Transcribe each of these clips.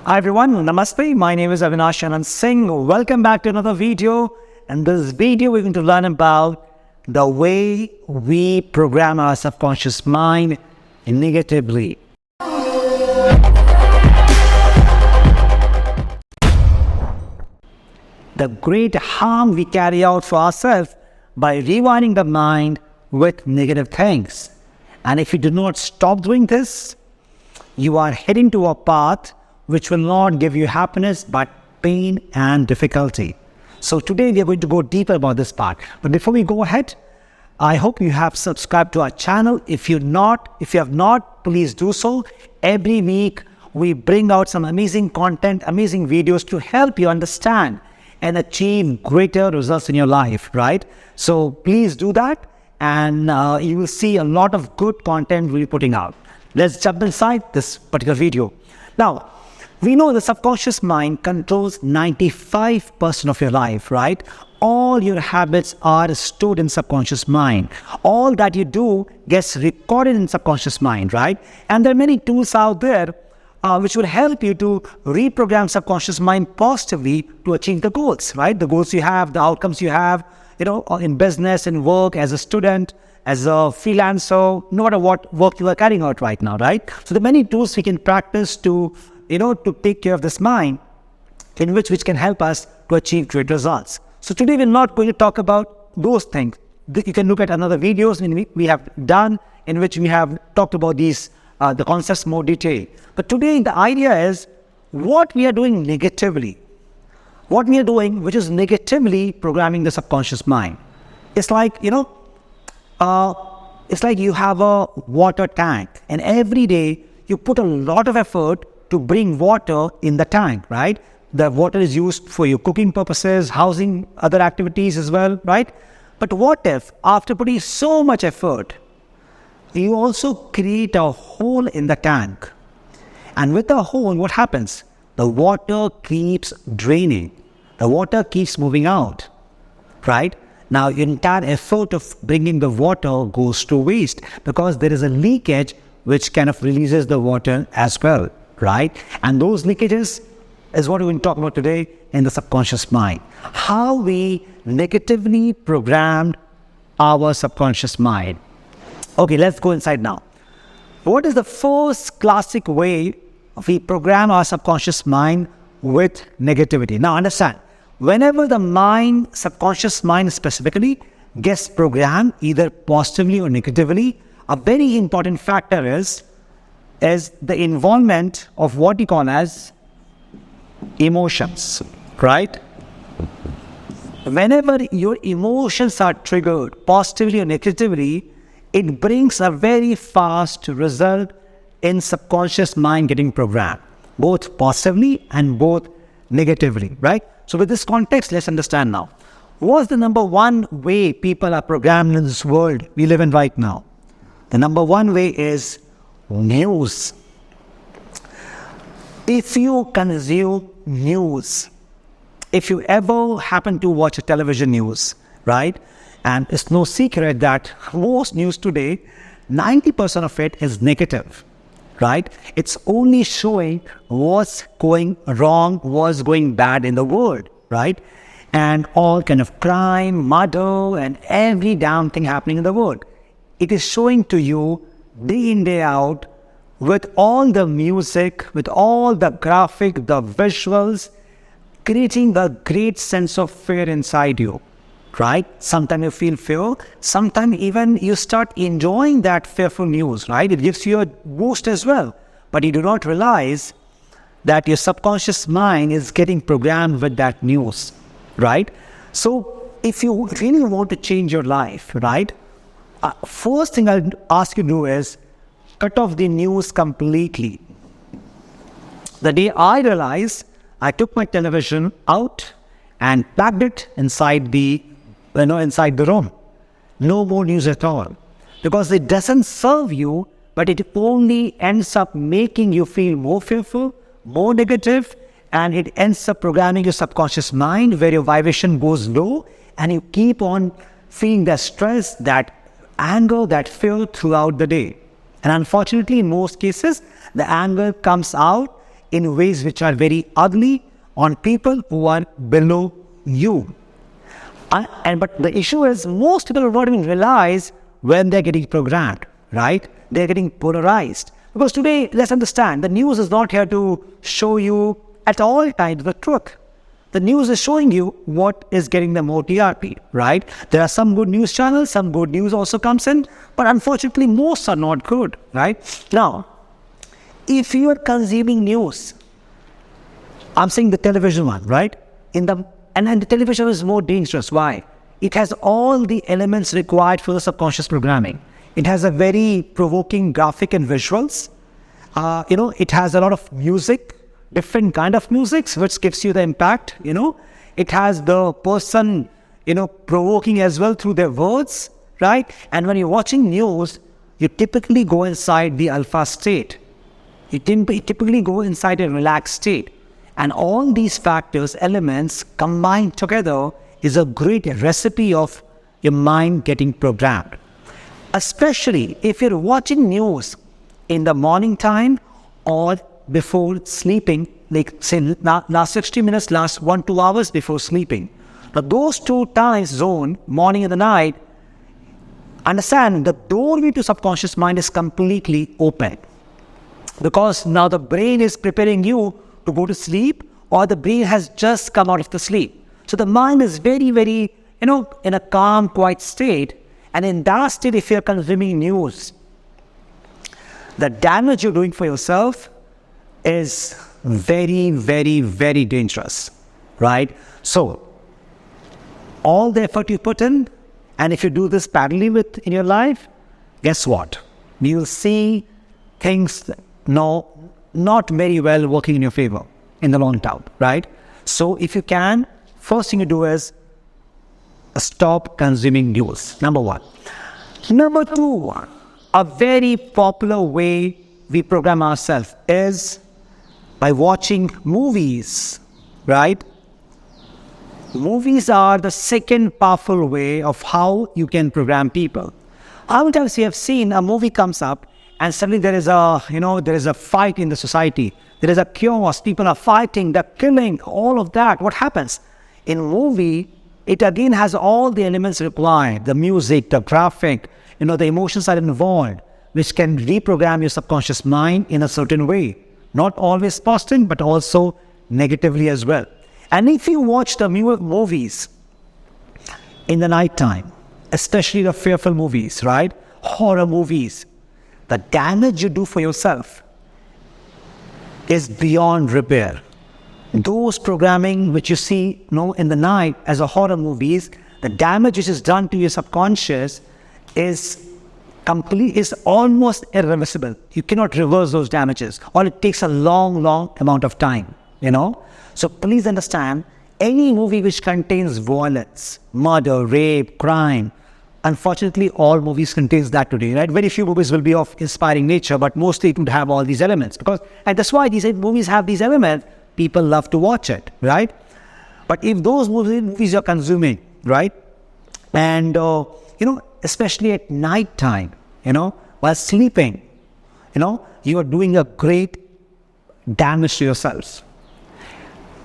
Hi everyone, Namaste. My name is Avinash Anand Singh. Welcome back to another video. In this video, we're going to learn about the way we program our subconscious mind negatively. The great harm we carry out for ourselves by rewinding the mind with negative things. And if you do not stop doing this, you are heading to a path which will not give you happiness but pain and difficulty. So today we are going to go deeper about this part. But before we go ahead, I hope you have subscribed to our channel. If you have not, please do so. Every week we bring out some amazing content, amazing videos to help you understand and achieve greater results in your life, right? So please do that, and you will see a lot of good content we'll be putting out. Let's jump inside this particular video. Now, we know the subconscious mind controls 95% of your life, right? All your habits are stored in subconscious mind. All that you do gets recorded in subconscious mind, right? And there are many tools out there which will help you to reprogram subconscious mind positively to achieve the goals, right? The goals you have, the outcomes you have, in business, in work, as a student, as a freelancer, no matter what work you are carrying out right now, right? So there are many tools we can practice to take care of this mind, in which can help us to achieve great results. So today we're not going to talk about those things. You can look at another videos we have done, in which we have talked about these the concepts more detail. But today the idea is what we are doing negatively. What we are doing which is negatively programming the subconscious mind. It's like, it's like you have a water tank, and every day you put a lot of effort to bring water in the tank, right? The water is used for your cooking purposes, housing, other activities as well, right? But what if after putting so much effort, you also create a hole in the tank? And with the hole, what happens? The water keeps draining. The water keeps moving out, right? Now, your entire effort of bringing the water goes to waste because there is a leakage which kind of releases the water as well, right? And those leakages is what we're going to talk about today in the subconscious mind. How we negatively programmed our subconscious mind. Okay, let's go inside now. What is the first classic way we program our subconscious mind with negativity? Now understand, whenever the subconscious mind specifically gets programmed either positively or negatively, a very important factor is the involvement of what you call as emotions, right? Whenever your emotions are triggered positively or negatively, it brings a very fast result in subconscious mind getting programmed, both positively and both negatively, right? So with this context, let's understand now. What's the number one way people are programmed in this world we live in right now? The number one way is news. If you consume news, if you ever happen to watch a television news, right? And it's no secret that most news today, 90% of it is negative, right? It's only showing what's going wrong, what's going bad in the world, right? And all kind of crime, murder, and every damn thing happening in the world. It is showing to you day in, day out, with all the music, with all the graphic, the visuals, creating a great sense of fear inside you, right? Sometimes you feel fear, sometimes even you start enjoying that fearful news, right? It gives you a boost as well, but you do not realize that your subconscious mind is getting programmed with that news, right? So if you really want to change your life, right? First thing I'll ask you to do is cut off the news completely. The day I realized, I took my television out and plugged it inside the room. No more news at all. Because it doesn't serve you, but it only ends up making you feel more fearful, more negative, and it ends up programming your subconscious mind where your vibration goes low and you keep on feeling that stress, that anger, that fear throughout the day. And unfortunately, in most cases, the anger comes out in ways which are very ugly on people who are below you. But the issue is most people don't even realize when they're getting programmed, right? They're getting polarized. Because today, let's understand, the news is not here to show you at all times the truth. The news is showing you what is getting them more TRP, right? There are some good news channels, some good news also comes in, but unfortunately most are not good, right? Now, if you are consuming news, I'm saying the television one, right? And the television is more dangerous. Why? It has all the elements required for the subconscious programming. It has a very provoking graphic and visuals. It has a lot of music, different kind of music, which gives you the impact. It has the person, provoking as well through their words, right? And when you're watching news, you typically go inside the alpha state. You typically go inside a relaxed state. And all these factors, elements combined together is a great recipe of your mind getting programmed. Especially if you're watching news in the morning time or before sleeping, like say last 60 minutes, last 1-2 hours before sleeping. Now those two times zone, morning and the night, understand the doorway to subconscious mind is completely open. Because now the brain is preparing you to go to sleep, or the brain has just come out of the sleep. So the mind is very, very, in a calm, quiet state. And in that state, if you're consuming news, the damage you're doing for yourself is very, very, very dangerous, right? So all the effort you put in, and if you do this parallelly in your life, guess what? You'll see things not very well working in your favor in the long term, right? So if you can, first thing you do is stop consuming news, number one. Number two, a very popular way we program ourselves is by watching movies, right? Movies are the second powerful way of how you can program people. How many times you have seen a movie comes up and suddenly there is a fight in the society. There is a chaos, people are fighting, they're killing, all of that. What happens? In movie, it again has all the elements required, the music, the graphic, the emotions are involved, which can reprogram your subconscious mind in a certain way. Not always positive, but also negatively as well. And if you watch the movies in the night time, especially the fearful movies, right? Horror movies, the damage you do for yourself is beyond repair. Those programming which you see in the night as a horror movies, the damage which is done to your subconscious is almost irreversible. You cannot reverse those damages, or it takes a long amount of time, So please understand, any movie which contains violence, murder, rape, crime, unfortunately all movies contains that today, right? Very few movies will be of inspiring nature, but mostly it would have all these elements. And that's why these movies have these elements, people love to watch it, right? But if those movies you're consuming, right? And, especially at night time, while sleeping, you are doing a great damage to yourselves.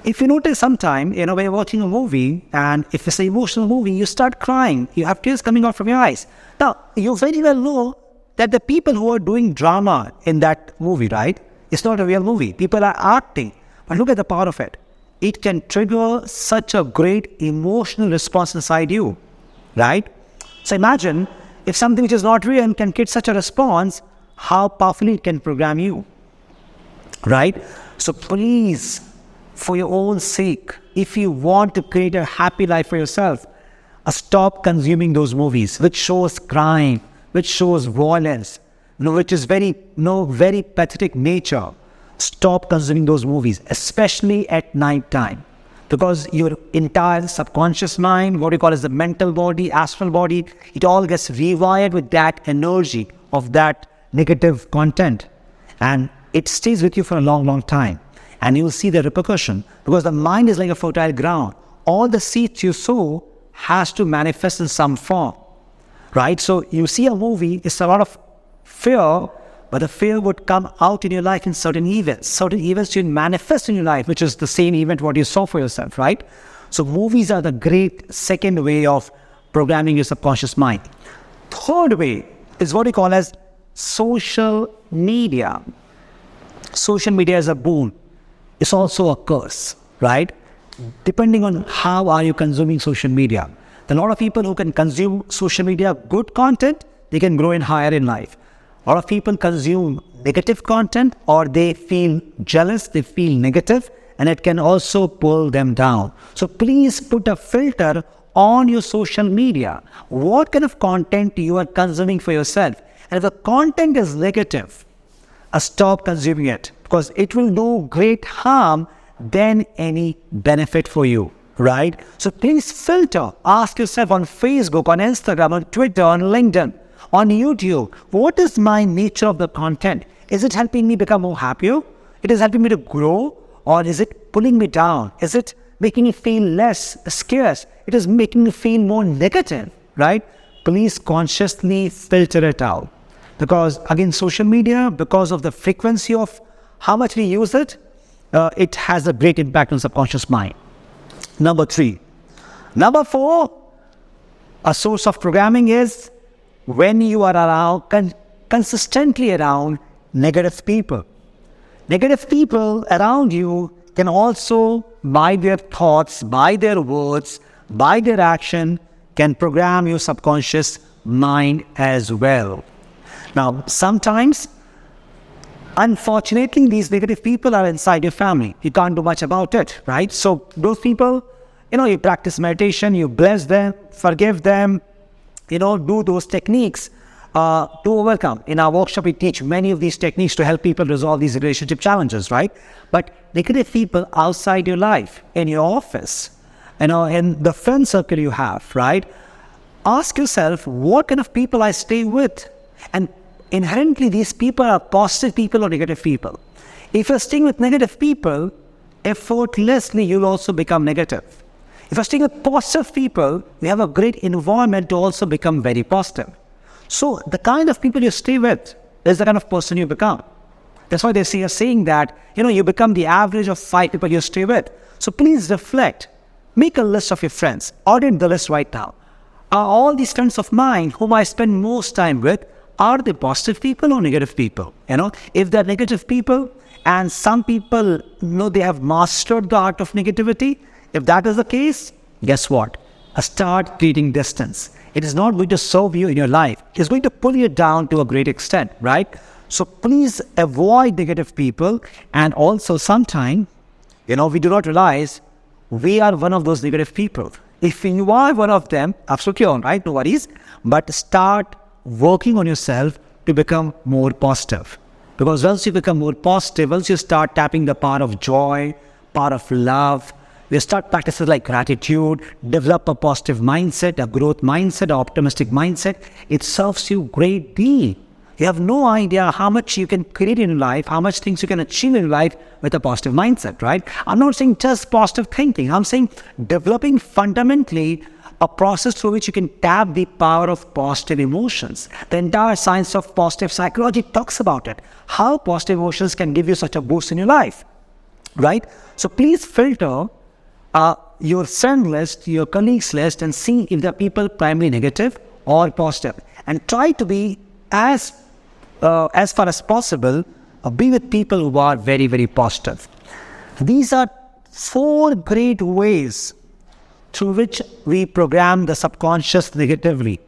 If you notice sometime, when you're watching a movie, and if it's an emotional movie, you start crying, you have tears coming out from your eyes. Now, you very well know that the people who are doing drama in that movie, right? It's not a real movie. People are acting. But look at the power of it. It can trigger such a great emotional response inside you, right? So imagine if something which is not real can get such a response, how powerfully it can program you, right? So please, for your own sake, if you want to create a happy life for yourself, stop consuming those movies which shows crime, which shows violence, which is very pathetic nature. Stop consuming those movies, especially at night time, because your entire subconscious mind, what you call as the mental body, astral body, it all gets rewired with that energy of that negative content, and it stays with you for a long time. And you will see the repercussion, because the mind is like a fertile ground. All the seeds you sow has to manifest in some form, right? So you see a movie, it's a lot of fear, but the fear would come out in your life in certain events. Certain events will manifest in your life, which is the same event what you saw for yourself, right? So movies are the great second way of programming your subconscious mind. Third way is what we call as social media. Social media is a boon. It's also a curse, right? Depending on how are you consuming social media. There are a lot of people who can consume social media good content, they can grow in higher in life. A lot of people consume negative content, or they feel jealous, they feel negative, and it can also pull them down. So please put a filter on your social media. What kind of content you are consuming for yourself? And if the content is negative, stop consuming it, because it will do great harm than any benefit for you, right? So please filter. Ask yourself on Facebook, on Instagram, on Twitter, on LinkedIn, on YouTube, what is my nature of the content? Is it helping me become more happier? It is helping me to grow, or is it pulling me down? Is it making me feel less scarce? It is making me feel more negative, right? Please consciously filter it out. Because again, social media, because of the frequency of how much we use it, it has a great impact on subconscious mind. Number 3. Number 4, a source of programming is when you are around, consistently around negative people. Negative people around you can also, by their thoughts, by their words, by their action, can program your subconscious mind as well. Now, sometimes, unfortunately, these negative people are inside your family. You can't do much about it, right? So those people, you practice meditation, you bless them, forgive them, do those techniques to overcome. In our workshop, we teach many of these techniques to help people resolve these relationship challenges, right? But negative people outside your life, in your office, in the friend circle you have, right? Ask yourself, what kind of people I stay with? And inherently, these people are positive people or negative people. If you're staying with negative people, effortlessly, you'll also become negative. If you're staying with positive people, you have a great environment to also become very positive. So the kind of people you stay with is the kind of person you become. That's why they say a saying that, you become the average of 5 people you stay with. So please reflect. Make a list of your friends. Audit the list right now. Are all these friends of mine whom I spend most time with, are they positive people or negative people? If they're negative people, and some people they have mastered the art of negativity, if that is the case, guess what? Start creating distance. It is not going to serve you in your life. It's going to pull you down to a great extent, right? So please avoid negative people. And also sometimes, we do not realize we are one of those negative people. If you are one of them, absolutely all right, no worries. But start working on yourself to become more positive. Because once you become more positive, once you start tapping the power of joy, power of love, you start practices like gratitude, develop a positive mindset, a growth mindset, an optimistic mindset. It serves you great deal. You have no idea how much you can create in your life, how much things you can achieve in your life with a positive mindset, right? I'm not saying just positive thinking. I'm saying developing fundamentally a process through which you can tap the power of positive emotions. The entire science of positive psychology talks about it. How positive emotions can give you such a boost in your life, right? So please filter your friend list, your colleagues list, and see if the people primarily negative or positive. And try to be as far as possible, be with people who are very, very positive. These are 4 great ways through which we program the subconscious negatively,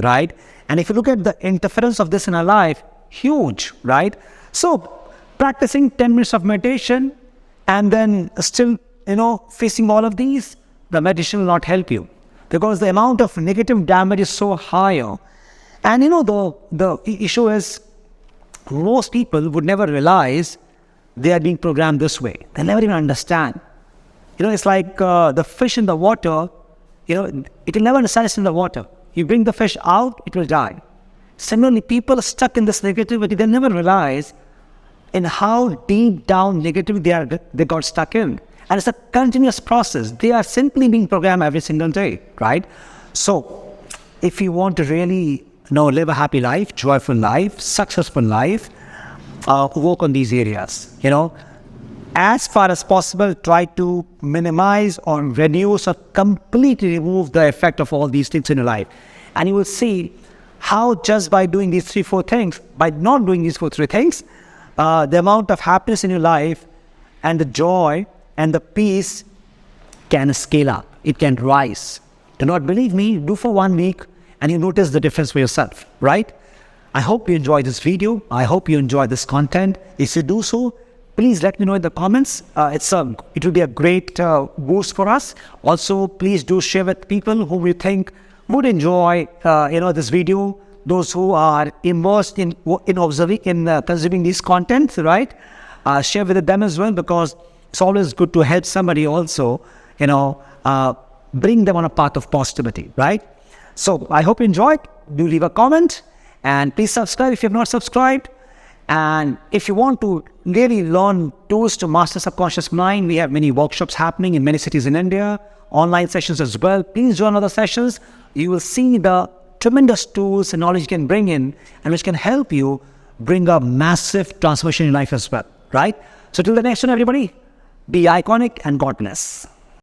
right? And if you look at the interference of this in our life, huge, right? So practicing 10 minutes of meditation and then still, facing all of these, the meditation will not help you because the amount of negative damage is so higher. And the issue is most people would never realize they are being programmed this way. They never even understand. It's like the fish in the water, it will never understand it's in the water. You bring the fish out, it will die. Similarly, people are stuck in this negativity. They never realize in how deep down negativity they got stuck in. And it's a continuous process. They are simply being programmed every single day, right? So if you want to really live a happy life, joyful life, successful life, work on these areas. As far as possible, try to minimize or reduce or completely remove the effect of all these things in your life. And you will see how just by doing these 3-4 things, by not doing these 3 things, the amount of happiness in your life and the joy and the peace can scale up. It can rise. Do not believe me, do for 1 week and you notice the difference for yourself, right? I hope you enjoyed this video. I hope you enjoyed this content. If you do so, please let me know in the comments. It will be a great boost for us. Also, please do share with people who you think would enjoy this video. Those who are immersed in observing, consuming this content, right? Share with them as well, because it's always good to help somebody also, bring them on a path of positivity, right? So I hope you enjoyed. Do leave a comment and please subscribe if you have not subscribed. And if you want to really learn tools to master subconscious mind, we have many workshops happening in many cities in India, online sessions as well. Please join other sessions. You will see the tremendous tools and knowledge you can bring in and which can help you bring a massive transformation in life as well, right? So till the next one, everybody, be iconic and God bless.